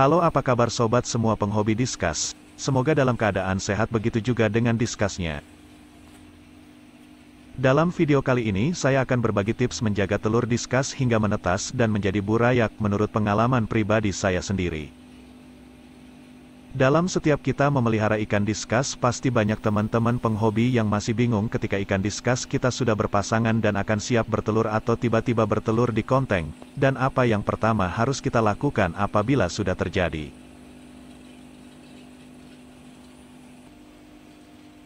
Halo, apa kabar sobat semua penghobi diskus? Semoga dalam keadaan sehat, begitu juga dengan diskusnya. Dalam video kali ini saya akan berbagi tips menjaga telur diskus hingga menetas dan menjadi burayak menurut pengalaman pribadi saya sendiri. Dalam setiap kita memelihara ikan diskus, pasti banyak teman-teman penghobi yang masih bingung ketika ikan diskus kita sudah berpasangan dan akan siap bertelur atau tiba-tiba bertelur di konteng, dan apa yang pertama harus kita lakukan apabila sudah terjadi.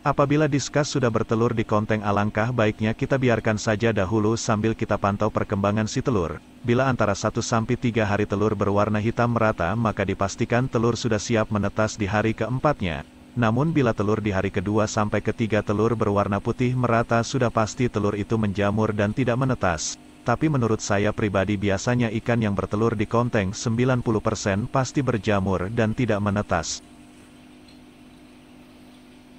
Apabila diskus sudah bertelur di konteng, alangkah baiknya kita biarkan saja dahulu sambil kita pantau perkembangan si telur. Bila antara 1-3 hari telur berwarna hitam merata, maka dipastikan telur sudah siap menetas di hari keempatnya. Namun bila telur di hari kedua sampai ketiga telur berwarna putih merata, sudah pasti telur itu menjamur dan tidak menetas. Tapi menurut saya pribadi, biasanya ikan yang bertelur di konteng 90% pasti berjamur dan tidak menetas.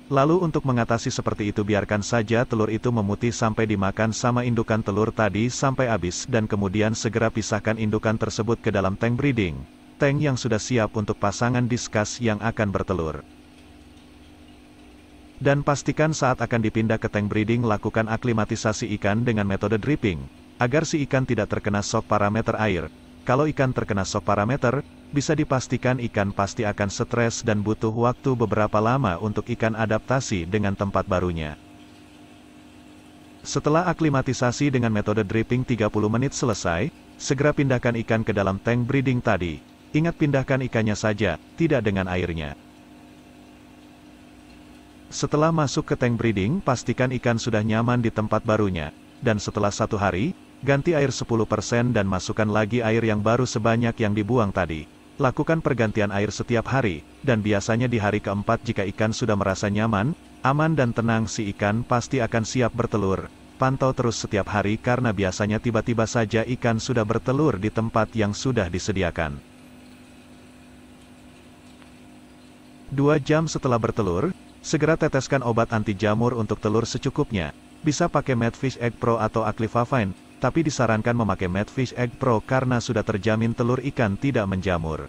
Lalu untuk mengatasi seperti itu, biarkan saja telur itu memutih sampai dimakan sama indukan telur tadi sampai habis, dan kemudian segera pisahkan indukan tersebut ke dalam tank breeding, tank yang sudah siap untuk pasangan diskus yang akan bertelur. Dan pastikan saat akan dipindah ke tank breeding, lakukan aklimatisasi ikan dengan metode dripping, agar si ikan tidak terkena shock parameter air. Kalau ikan terkena shock parameter, bisa dipastikan ikan pasti akan stres dan butuh waktu beberapa lama untuk ikan adaptasi dengan tempat barunya. Setelah aklimatisasi dengan metode dripping 30 menit selesai, segera pindahkan ikan ke dalam tank breeding tadi. Ingat, pindahkan ikannya saja, tidak dengan airnya. Setelah masuk ke tank breeding, pastikan ikan sudah nyaman di tempat barunya, dan setelah 1 hari, ganti air 10% dan masukkan lagi air yang baru sebanyak yang dibuang tadi. Lakukan pergantian air setiap hari, dan biasanya di hari keempat jika ikan sudah merasa nyaman, aman dan tenang, si ikan pasti akan siap bertelur. Pantau terus setiap hari karena biasanya tiba-tiba saja ikan sudah bertelur di tempat yang sudah disediakan. 2 jam setelah bertelur, segera teteskan obat anti jamur untuk telur secukupnya. Bisa pakai Medfish Egg Pro atau Aclifafine, tapi disarankan memakai Medfish Egg Pro karena sudah terjamin telur ikan tidak menjamur.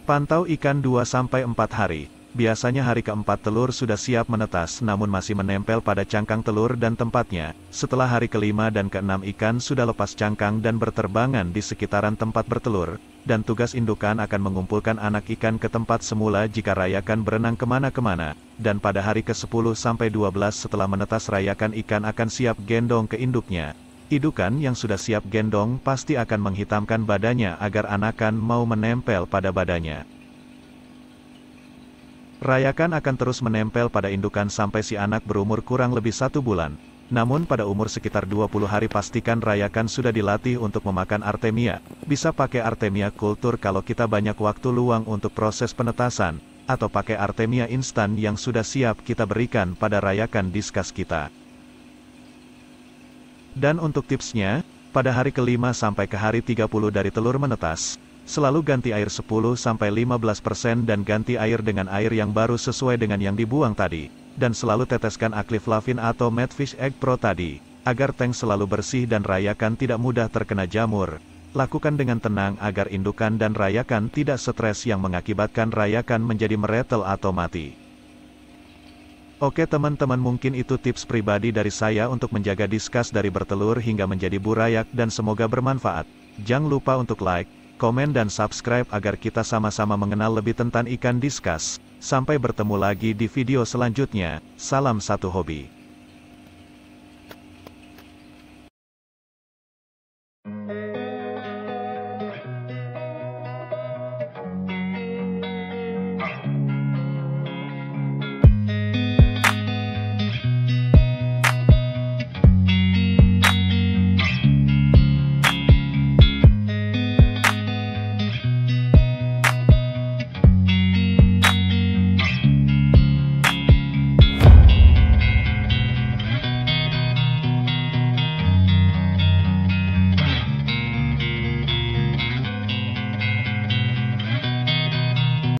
Pantau ikan 2-4 hari. Biasanya hari keempat telur sudah siap menetas namun masih menempel pada cangkang telur dan tempatnya. Setelah hari kelima dan keenam ikan sudah lepas cangkang dan berterbangan di sekitaran tempat bertelur, dan tugas indukan akan mengumpulkan anak ikan ke tempat semula jika rayakan berenang kemana-kemana, dan pada hari ke-10-12 setelah menetas rayakan ikan akan siap gendong ke induknya. Indukan yang sudah siap gendong pasti akan menghitamkan badannya agar anakan mau menempel pada badannya. Rayakan akan terus menempel pada indukan sampai si anak berumur kurang lebih 1 bulan. Namun pada umur sekitar 20 hari pastikan rayakan sudah dilatih untuk memakan artemia. Bisa pakai artemia kultur kalau kita banyak waktu luang untuk proses penetasan, atau pakai artemia instan yang sudah siap kita berikan pada rayakan diskus kita. Dan untuk tipsnya, pada hari ke-5 sampai ke hari 30 dari telur menetas, selalu ganti air 10-15% dan ganti air dengan air yang baru sesuai dengan yang dibuang tadi. Dan selalu teteskan Aclifafine atau Medfish Egg Pro tadi, agar tank selalu bersih dan rayakan tidak mudah terkena jamur. Lakukan dengan tenang agar indukan dan rayakan tidak stres yang mengakibatkan rayakan menjadi meretel atau mati. Oke teman-teman, mungkin itu tips pribadi dari saya untuk menjaga diskus dari bertelur hingga menjadi burayak, dan semoga bermanfaat. Jangan lupa untuk like, komen dan subscribe agar kita sama-sama mengenal lebih tentang ikan diskus. Sampai bertemu lagi di video selanjutnya. Salam satu hobi.